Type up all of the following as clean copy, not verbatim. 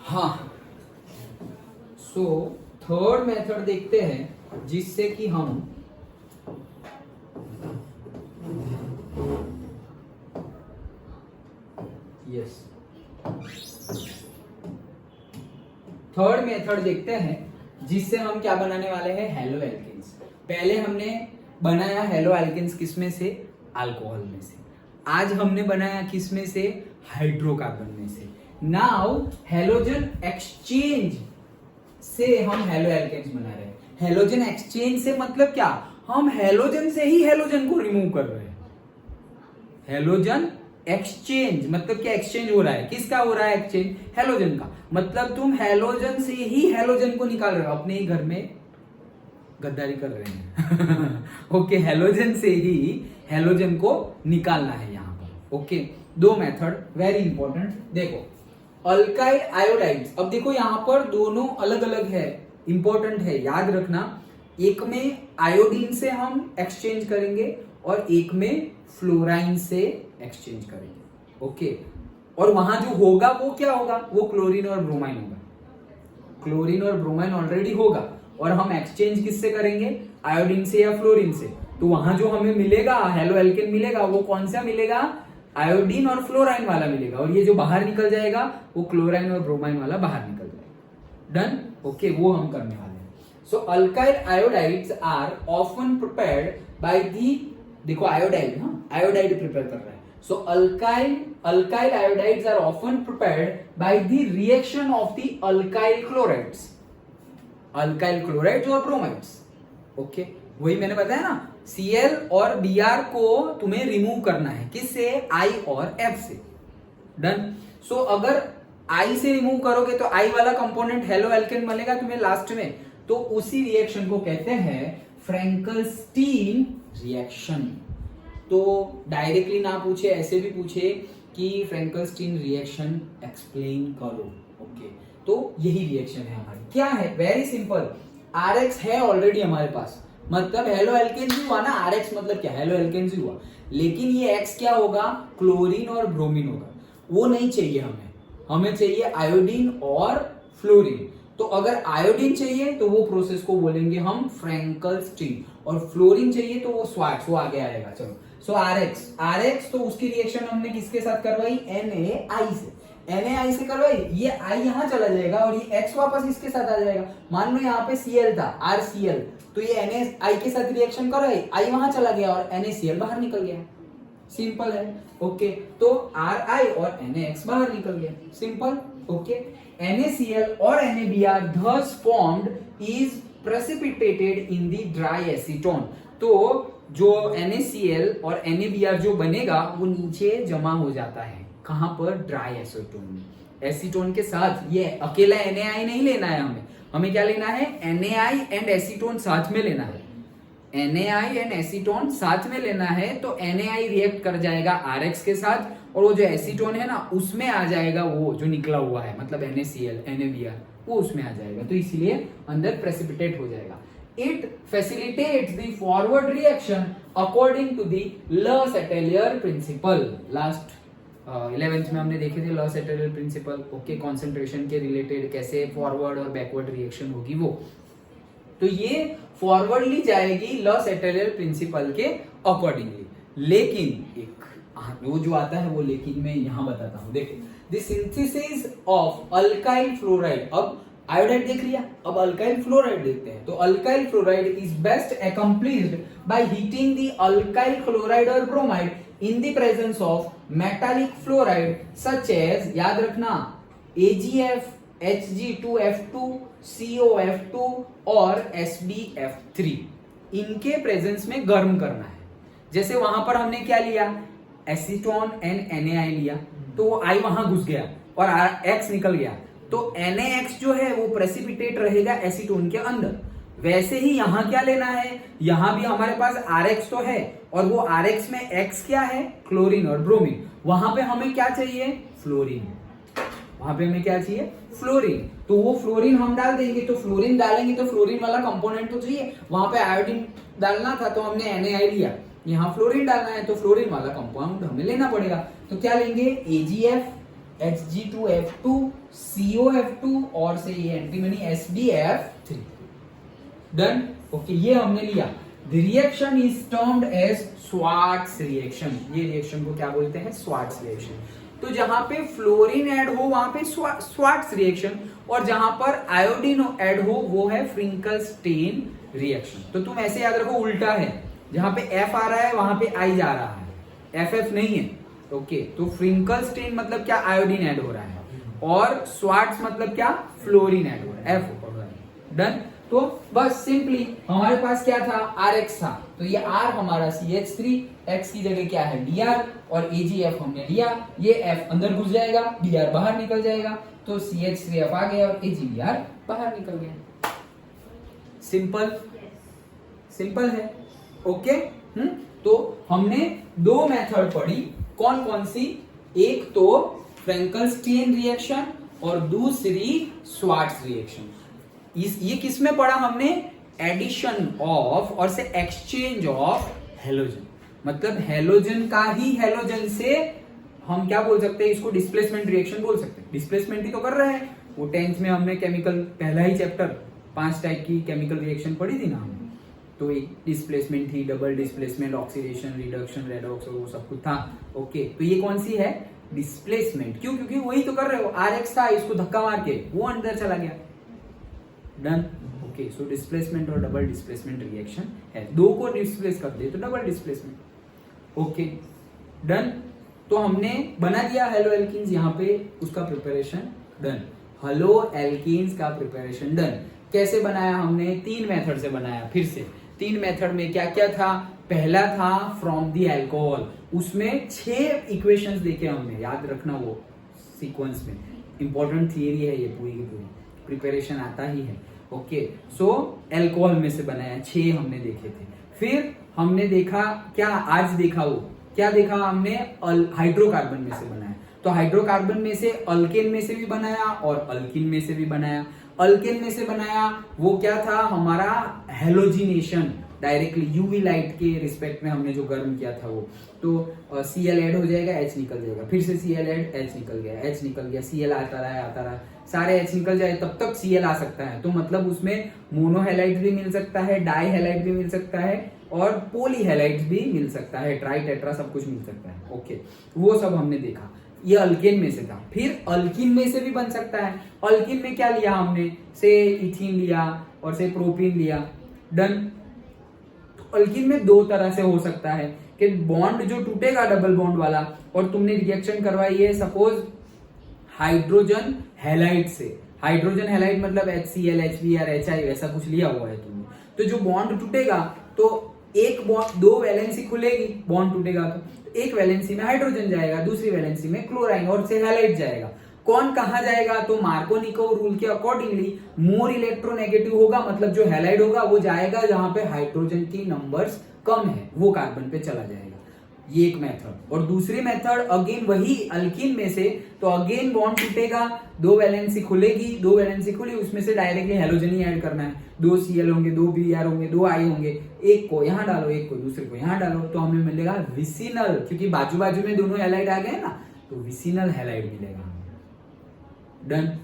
हाँ, so third method देखते हैं जिससे कि हम थर्ड मेथड देखते हैं जिससे हम क्या बनाने वाले हैं, हेलो एल्केन्स। पहले हमने बनाया हेलो एल्केन्स किसमें से, अल्कोहल में से। आज हमने बनाया किसमें से, हाइड्रोकार्बन में से। नाउ हेलोजन एक्सचेंज से हम हेलो एल्केन्स बना रहे हैं। हेलोजन एक्सचेंज से मतलब क्या, हम हेलोजन से ही हेलोजन को रिमूव कर रहे हैं। हेलोजन एक्सचेंज मतलब क्या, एक्सचेंज हो रहा है, किसका हो रहा है एक्सचेंज, हेलोजन का। मतलब तुम हेलोजन से ही हेलोजन को निकाल रहे हो, अपने ही घर में गद्दारी कर रहे हैं। ओके, हेलोजन से ही हेलोजन को निकालना है यहां पर। ओके, दो मेथड वेरी इंपॉर्टेंट। देखो अल्काइल आयोडाइड्स, अब देखो यहां पर दोनों अलग अलग है, इंपॉर्टेंट है, याद रखना। एक में आयोडीन से हम एक्सचेंज करेंगे और एक में फ्लोराइन से एक्सचेंज करेंगे। ओके, और वहां जो होगा वो क्या होगा, वो क्लोरीन और ब्रोमाइन होगा। क्लोरीन और ब्रोमाइन ऑलरेडी होगा और हम एक्सचेंज किससे करेंगे, आयोडीन से या फ्लोरीन से। तो वहां जो हमें मिलेगा हेलो एल्केन मिलेगा, वो कौन सा मिलेगा, आयोडीन और फ्लोराइन वाला मिलेगा। और ये जो बाहर निकल जाएगा वो क्लोराइन और ब्रोमाइन वाला बाहर निकल जाएगा। डन। ओके, वो हम करने वाले हैं। So alkyl iodides are often prepared by the, देखो आयोडाइड, हाँ आयोडाइड प्रिपेयर कर रहा है। So alkyl iodides are often prepared by the reaction of the alkyl chlorides, alkyl chlorides और ब्रोमाइड्स। ओके, वही मैंने बताया ना, Cl और Br को तुम्हें रिमूव करना है, किससे, I और F से। डन। सो अगर I से रिमूव करोगे तो I वाला कंपोनेंट हेलो एल्केन बनेगा तुम्हें लास्ट में, तो उसी रिएक्शन को कहते हैं फ्रैंकल-स्टीन रिएक्शन। तो डायरेक्टली ना पूछे, ऐसे भी पूछे कि फ्रैंकल-स्टीन रिएक्शन एक्सप्लेन करो। ओके, तो यही रिएक्शन है हमारी। क्या है, वेरी सिंपल, RX है ऑलरेडी हमारे पास, मतलब हेलो एल्केन भी हुआ ना, RX मतलब क्या, हेलो एल्केन भी हुआ। लेकिन ये X क्या होगा, क्लोरीन और ब्रोमीन होगा। वो नहीं चाहिए हमें, हमें चाहिए आयोडीन और फ्लोरीन। तो अगर आयोडीन चाहिए तो वो प्रोसेस को बोलेंगे हम फ्रैंकल-स्टीन, और फ्लोरीन चाहिए तो वो स्वार्ट्ज, वो आगे आएगा। चलो, सो RX तो उसकी रिएक्शन हमने किसके साथ करवाई, NaI से। NaI से करवाई, ये I यहां चला जाएगा और ये X वापस इसके साथ आ जाएगा। मान लो यहाँ पे Cl था, RCl, तो ये NaI के साथ रिएक्शन करवाई, I वहां चला गया और NaCl बाहर निकल गया। सिंपल है। ओके, तो Ri और NaX बाहर निकल गया, सिंपल। ओके, NaCl और NaBr thus formed is precipitated in the dry acetone। तो जो NaCl और NaBr जो बनेगा वो नीचे जमा हो जाता है, कहां पर, ड्राई एसीटोन में। एसीटोन के साथ, ये अकेला NaI नहीं लेना है हमें, हमें क्या लेना है, NaI एंड एसीटोन साथ में लेना है। NaI एंड एसीटोन साथ में लेना है, तो NaI रिएक्ट कर जाएगा RX के साथ, और वो जो एसीटोन है ना उसमें आ जाएगा वो जो निकला हुआ है, मतलब NaCl NaBr, वो उसमें आ जाएगा, तो इसलिए अंदर प्रेसिपिटेट हो जाएगा। It facilitates the forward reaction according to the Le-Chatelier principle। Last 11th में हमने देखे थे Le-Chatelier प्रिंसिपल। ओके, कॉन्सेंट्रेशन के रिलेटेड कैसे फॉरवर्ड और बैकवर्ड रिएक्शन होगी वो, तो ये फॉरवर्डली जाएगी Le-Chatelier प्रिंसिपल के अकॉर्डिंगली। लेकिन एक वो जो आता है वो, लेकिन मैं यहां बताता हूं। देखो, the synthesis of alkyl fluoride, अब आयोडाइड देख लिया, अब अल्काइल फ्लोराइड देखते हैं। तो alkyl fluoride is best accomplished by heating the alkyl chloride और bromide in the presence of metallic fluoride such as, याद रखना, AgF, Hg2F2, COF2 और SbF3, इनके प्रेजेंस में गर्म करना है। जैसे वहां पर हमने क्या लिया, एसीटोन एंड NaI लिया, तो वो I वहां घुस गया और X निकल गया, तो NaX जो है वो प्रेसिपिटेट रहेगा एसीटोन के अंदर। वैसे ही यहां क्या लेना है, यहां भी हमारे पास RX तो है, और वो RX में X क्या है, क्लोरीन और ब्रोमीन। वहां पे हमें क्या चाहिए, फ्लोरीन, वहां पे हमें क्या चाहिए, फ्लोरीन। तो वो फ्लोरीन हम डाल देंगे, तो फ्लोरीन डालेंगे तो फ्लोरीन वाला कंपोनेंट तो चाहिए। वहां पे आयोडीन डालना था तो हमने NaI लिया, यहाँ फ्लोरीन डालना है तो फ्लोरीन वाला कंपाउंड हमें लेना पड़ेगा। तो क्या लेंगे, AgF Hg2F2 COF2 और से ये एंट्री बनी SbF3। डन। ओके, ये हमने लिया। The reaction is termed as Schwarz reaction। ये रिएक्शन को क्या बोलते हैं? Schwarz reaction। तो जहां पे फ्लोरीन ऐड हो वहां पे Schwarz रिएक्शन, और जहां पर आयोडीन ऐड हो वो है फ्रिंकल-स्टेन रिएक्शन। तो तुम ऐसे याद रखो, उल्टा है, जहां पे F आ रहा है वहां पे I जा रहा है, FF नहीं है। ओके, तो फ्रिंकल-स्टेन मतलब क्या? आयोडीन ऐड हो रहा है, और Schwarz मतलब क्या? फ्लोरीन ऐड हो रहा है, F हो रहा है। डन। तो बस सिंपली हमारे पास क्या था? RX था, तो ये R हमारा CH3, X की जगह क्या है? Dr, और AgF हमने लिया, ये F अंदर घुस जाएगा, Dr बाहर निकल जाएगा, तो CH3F आ गया और AgBr बाहर निकल गया। सिंपल, सिंपल है। ओके। तो हमने दो मेथड पढ़ी, कौन कौन सी? एक तो फ्रैंकल-स्टेन रिएक्शन और दूसरी स्वार्ट्ज रिएक्शन। ये किस में पढ़ा हमने? एडिशन ऑफ और से एक्सचेंज ऑफ हेलोजन, मतलब हेलोजन का ही हेलोजन से हम क्या बोल सकते हैं? इसको डिस्प्लेसमेंट रिएक्शन बोल सकते हैं। डिस्प्लेसमेंट ही तो कर रहे हैं। वो 10th में हमने केमिकल पहला ही चैप्टर 5 टाइप की केमिकल रिएक्शन पढ़ी थी ना हमने, तो एक डिस्प्लेसमेंट थी, double displacement, oxidation, reduction, redox और वो सब कुछ था। ओके, तो ये कौन सी है? डिस्प्लेसमेंट। क्यों? क्योंकि वही तो कर रहे हो। RX था, इसको धक्का मार के वो अंदर चला गया। डन। ओके, सो डिस्प्लेसमेंट और डबल डिस्प्लेसमेंट रिएक्शन है। दो को डिस्प्लेस कर दे तो डबल डिस्प्लेसमेंट। Okay, done. तो हमने बना दिया हेलो एल्कीन्स, यहाँ पे उसका प्रिपरेशन डन। हेलो एल्कीन्स का प्रिपरेशन डन। कैसे बनाया हमने? 3 मेथड से बनाया। फिर से 3 मेथड में क्या क्या था? पहला था फ्रॉम द अल्कोहल, उसमें 6 इक्वेशंस देखे हमने, याद रखना वो सीक्वेंस में। इंपॉर्टेंट थियरी है ये पूरी की पूरी, प्रिपरेशन आता ही है। ओके, सो अल्कोहल में से बनाया, 6 हमने देखे थे। फिर हमने देखा क्या? आज देखा वो क्या देखा हमने? हाइड्रोकार्बन में से बनाया। तो हाइड्रोकार्बन में से अल्केन में से भी बनाया और अल्किन में से भी बनाया। अल्केन में से बनाया वो क्या था? हमारा हेलोजिनेशन, डायरेक्टली यूवी लाइट के रिस्पेक्ट में हमने जो गर्म किया था वो। तो Cl ऐड हो जाएगा, H निकल जाएगा, फिर से Cl ऐड, H निकल गया, H निकल गया, Cl आता रहा, सारे H निकल जाए तब तक Cl आ सकता है। तो मतलब उसमें मोनोहेलाइड भी मिल सकता है, डाई हेलाइड भी मिल सकता है और पॉलीहेलाइड भी मिल सकता है, ट्राई टेट्रा सब कुछ मिल सकता है। ओके, वो सब हमने देखा। ये अल्केन में से था। फिर अल्किन में से भी बन सकता है। अल्किन में क्या लिया हमने? से इथीन लिया और से प्रोपीन लिया। डन। तो अल्किन में 2 तरह से हो सकता है कि बॉन्ड जो टूटेगा डबल बॉन्ड वाला, और तुमने रिएक्शन करवाई है सपोज हाइड्रोजन हैलाइड से। हाइड्रोजन हैलाइड मतलब HCl, HBr, HI वैसा कुछ लिया हुआ है तुमने। तो जो बॉन्ड टूटेगा तो एक बॉन्ड, 2 वैलेंसी खुलेगी, बॉन्ड टूटेगा तो एक वैलेंसी में हाइड्रोजन जाएगा, दूसरी वैलेंसी में क्लोराइन और से हैलाइड जाएगा। कौन कहां जाएगा? तो मार्कोनिको रूल के अकॉर्डिंगली मोर इलेक्ट्रोनेगेटिव होगा, मतलब जो हैलाइड होगा वो जाएगा जहां पे हाइड्रोजन की नंबर्स कम है, वो कार्बन पे चला जाएगा। ये एक मेथड। और दूसरी मेथड अगेन वही अल्किन में से, तो अगेन बॉन्ड टूटेगा, 2 वैलेंसी खुलेगी, 2 वैलेंसी खुली, उसमें से डायरेक्टली हेलोजन ही ऐड करना है। 2 Cl होंगे, 2 Br होंगे, 2 I होंगे, एक को यहां डालो, एक को दूसरे को यहां डालो, तो हमें मिलेगा विसिनल, क्योंकि बाजू बाजू में दोनों हैलाइड आ गए ना, तो विसिनल हैलाइड मिलेगा। डन।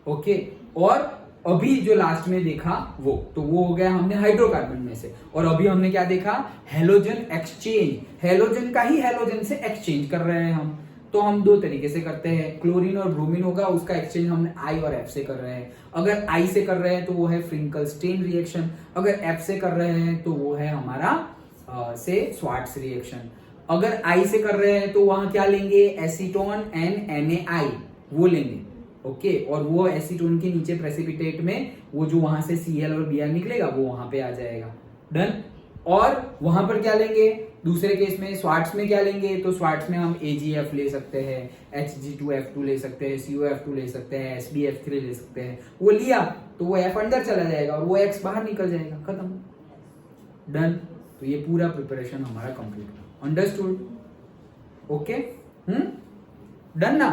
ओके, और अभी जो लास्ट में देखा वो, तो वो हो गया हमने हाइड्रोकार्बन में से। और अभी हमने क्या देखा? Halogen exchange. हेलोजन का ही हेलोजन से एक्सचेंज कर रहे हैं हम। तो हम 2 तरीके से करते हैं। क्लोरीन और ब्रोमीन होगा, उसका एक्सचेंज हमने I और F से कर रहे हैं। अगर I से कर रहे हैं तो वो है फ्रिंकल-स्टेन रिएक्शन, अगर F से कर रहे हैं तो वो है हमारा से स्वार्ट्ज रिएक्शन। अगर I से कर रहे हैं तो वहां क्या लेंगे? एसीटोन NaI वो लेंगे। ओके, और वो एसीटोन के नीचे प्रेसिपिटेट में वो जो वहां से Cl और Br निकलेगा वो वहां पे आ जाएगा। डन। और वहां पर क्या लेंगे? दूसरे केस में स्वार्ट्ज में क्या लेंगे? तो स्वार्ट्ज में हम AgF ले सकते हैं, Hg2F2 ले सकते हैं, COF2 ले सकते हैं, SbF3 ले सकते हैं। वो लिया तो वो F अंदर चला जाएगा और वो X बाहर निकल जाएगा, खत्म। डन। तो ये पूरा प्रिपरेशन हमारा कंप्लीट। अंडरस्टूड? ओके, डन ना?